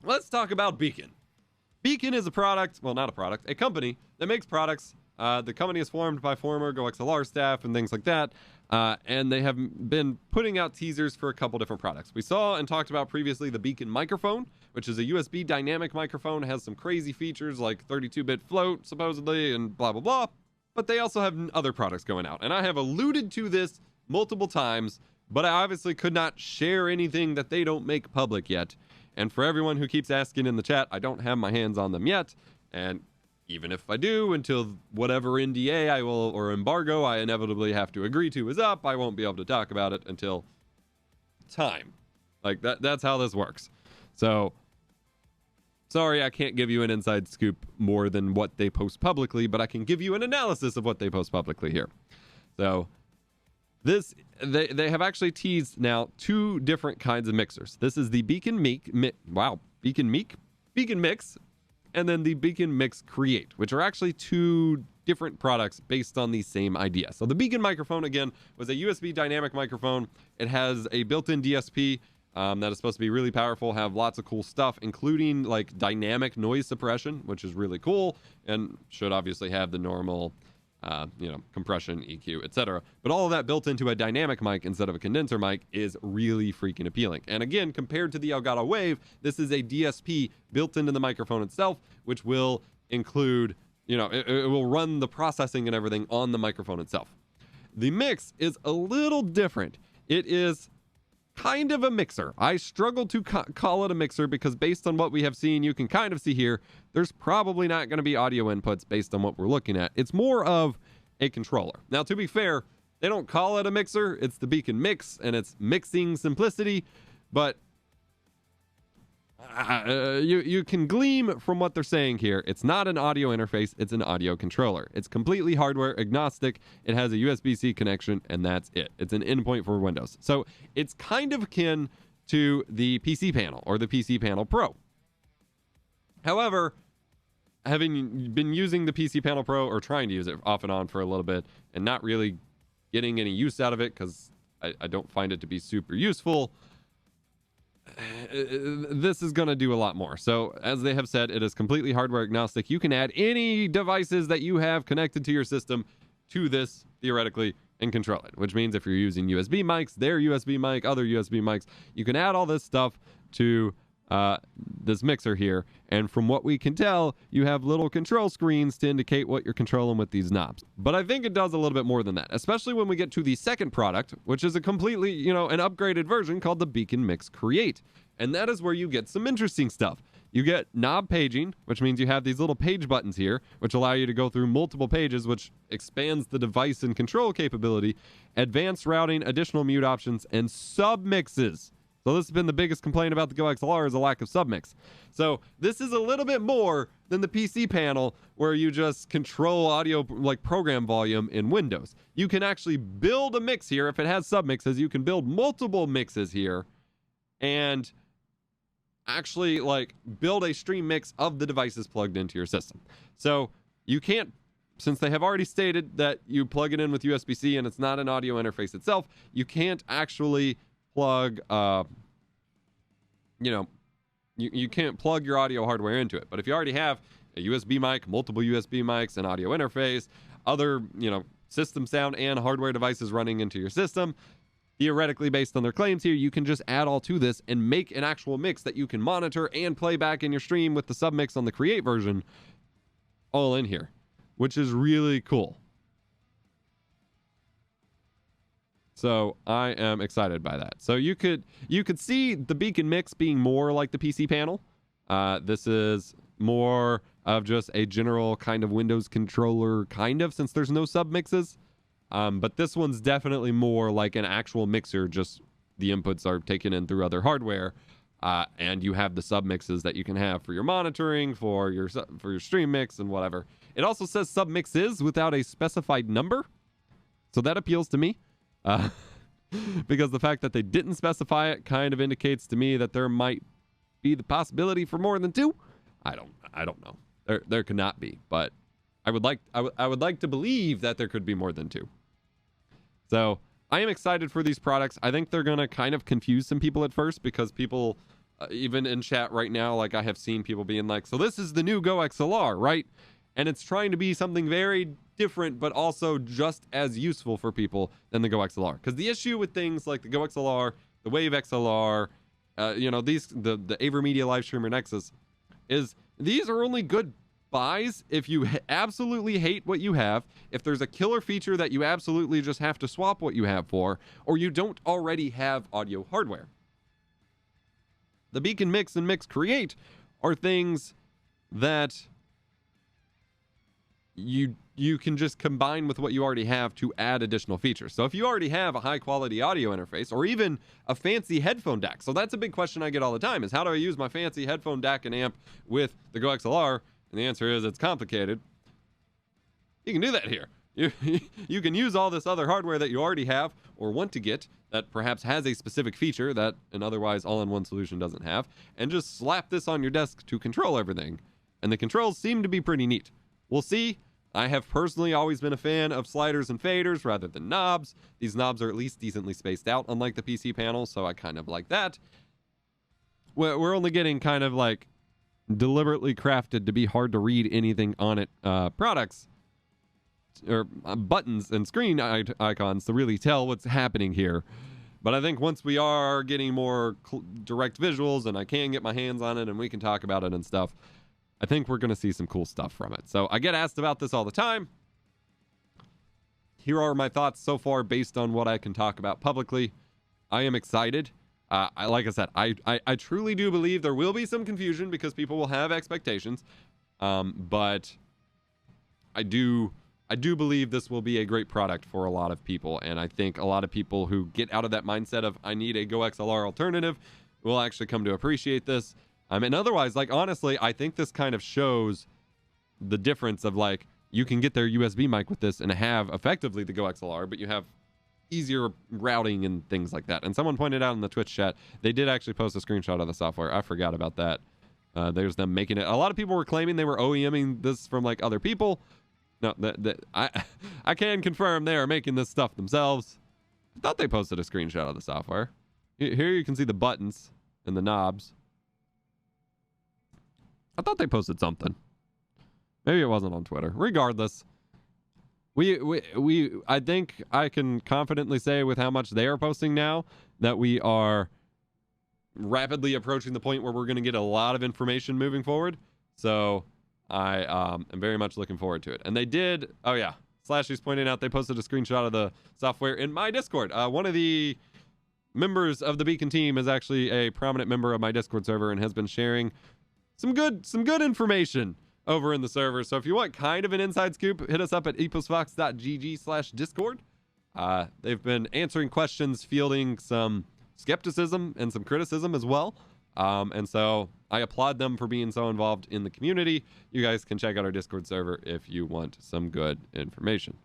let's talk about BEACN. BEACN is a product, well, not a product, a company that makes products. The company is formed by former GoXLR staff and things like that. And they have been putting out teasers for a couple different products. We saw and talked about previously the BEACN microphone, which is a USB dynamic microphone. It has some crazy features like 32-bit float, supposedly, and blah, blah, blah. But they also have other products going out. And I have alluded to this multiple times, but I obviously could not share anything that they don't make public yet. And for everyone who keeps asking in the chat, I don't have my hands on them yet. And even if I do, until whatever NDA I will, or embargo I inevitably have to agree to is up, I won't be able to talk about it until time. Like, that's how this works. So, sorry, I can't give you an inside scoop more than what they post publicly, but I can give you an analysis of what they post publicly here. So, they have actually teased now 2 different kinds of mixers. This is the BEACN Mix, and then the BEACN Mix Create, which are actually 2 different products based on the same idea. So the BEACN microphone, again, was a USB dynamic microphone. It has a built-in DSP that is supposed to be really powerful, have lots of cool stuff, including like dynamic noise suppression, which is really cool, and should obviously have the normal compression, EQ, etc. But all of that built into a dynamic mic instead of a condenser mic is really freaking appealing. And again, compared to the Elgato Wave, this is a DSP built into the microphone itself, which will include, it will run the processing and everything on the microphone itself. The Mix is a little different. It is kind of a mixer. I struggle to call it a mixer because based on what we have seen, you can kind of see here, there's probably not going to be audio inputs based on what we're looking at. It's more of a controller. Now, to be fair, they don't call it a mixer. It's the BEACN Mix, and it's mixing simplicity, but you can glean from what they're saying here. It's not an audio interface, it's an audio controller. It's completely hardware agnostic. It has a USB-C connection, and that's it. It's an endpoint for Windows. So it's kind of akin to the PC Panel or the PC Panel Pro. However, having been using the PC Panel Pro, or trying to use it off and on for a little bit, and not really getting any use out of it because I don't find it to be super useful, this is going to do a lot more. So as they have said, it is completely hardware agnostic. You can add any devices that you have connected to your system to this theoretically and control it, which means if you're using USB mics, their USB mic, other USB mics, you can add all this stuff to this mixer here. And from what we can tell, you have little control screens to indicate what you're controlling with these knobs. But I think it does a little bit more than that, especially when we get to the second product, which is a completely, an upgraded version called the BEACN Mix Create. And that is where you get some interesting stuff. You get knob paging, which means you have these little page buttons here, which allow you to go through multiple pages, which expands the device and control capability, advanced routing, additional mute options, and submixes. So this has been the biggest complaint about the GoXLR, is a lack of submix. So this is a little bit more than the PC panel where you just control audio like program volume in Windows. You can actually build a mix here. If it has submixes, you can build multiple mixes here and actually like build a stream mix of the devices plugged into your system. So you can't, since they have already stated that you plug it in with USB-C and it's not an audio interface itself, you can't actually plug, you can't plug your audio hardware into it. But if you already have a USB mic, multiple USB mics, an audio interface, other, system sound and hardware devices running into your system, theoretically, based on their claims here, you can just add all to this and make an actual mix that you can monitor and play back in your stream with the submix on the Create version all in here, which is really cool. So I am excited by that. So you could see the BEACN Mix being more like the PC panel. This is more of just a general kind of Windows controller, since there's no submixes. But this one's definitely more like an actual mixer, just the inputs are taken in through other hardware. And you have the submixes that you can have for your monitoring, for your stream mix and whatever. It also says submixes without a specified number. So that appeals to me. Because the fact that they didn't specify it kind of indicates to me that there might be the possibility for more than 2. I don't know. There could not be, but I would like to believe that there could be more than 2. So I am excited for these products. I think they're gonna kind of confuse some people at first because people even in chat right now, like I have seen people being like, so this is the new Go XLR, right? And it's trying to be something very different, but also just as useful for people than the Go XLR. Because the issue with things like the Go XLR, the Wave XLR, you know, the AverMedia Live Streamer Nexus, is these are only good buys if you absolutely hate what you have, if there's a killer feature that you absolutely just have to swap what you have for, or you don't already have audio hardware. The BEACN Mix and Mix Create are things that you can just combine with what you already have to add additional features. So if you already have a high quality audio interface or even a fancy headphone DAC, so that's a big question I get all the time, is how do I use my fancy headphone DAC and amp with the Go XLR? And the answer is it's complicated. You can do that here. You can use all this other hardware that you already have or want to get that perhaps has a specific feature that an otherwise all-in-one solution doesn't have, and just slap this on your desk to control everything. And the controls seem to be pretty neat. We'll see. I have personally always been a fan of sliders and faders rather than knobs. These knobs are at least decently spaced out, unlike the PC panel, so I kind of like that. We're only getting kind of like deliberately crafted to be hard to read anything on it products or buttons and screen icons to really tell what's happening here. But I think once we are getting more direct visuals and I can get my hands on it and we can talk about it and stuff, I think we're going to see some cool stuff from it. So I get asked about this all the time. Here are my thoughts so far based on what I can talk about publicly. I am excited. Like I said, I truly do believe there will be some confusion because people will have expectations. But I do believe this will be a great product for a lot of people. And I think a lot of people who get out of that mindset of I need a Go XLR alternative will actually come to appreciate this. And otherwise, like, honestly, I think this kind of shows the difference of, like, you can get their USB mic with this and have effectively the Go XLR, but you have easier routing and things like that. And someone pointed out in the Twitch chat, they did actually post a screenshot of the software. I forgot about that. There's them making it. A lot of people were claiming they were OEMing this from, like, other people. No, I can confirm they are making this stuff themselves. I thought they posted a screenshot of the software. Here you can see the buttons and the knobs. I thought they posted something. Maybe it wasn't on Twitter. Regardless, I think I can confidently say with how much they are posting now that we are rapidly approaching the point where we're going to get a lot of information moving forward. So I am very much looking forward to it. And they did, oh yeah, Slashy's pointing out they posted a screenshot of the software in my Discord. One of the members of the BEACN team is actually a prominent member of my Discord server and has been sharing some good information over in the server. So if you want kind of an inside scoop, hit us up at eposvox.gg/discord. They've been answering questions, fielding some skepticism and some criticism as well. And so I applaud them for being so involved in the community. You guys can check out our Discord server if you want some good information.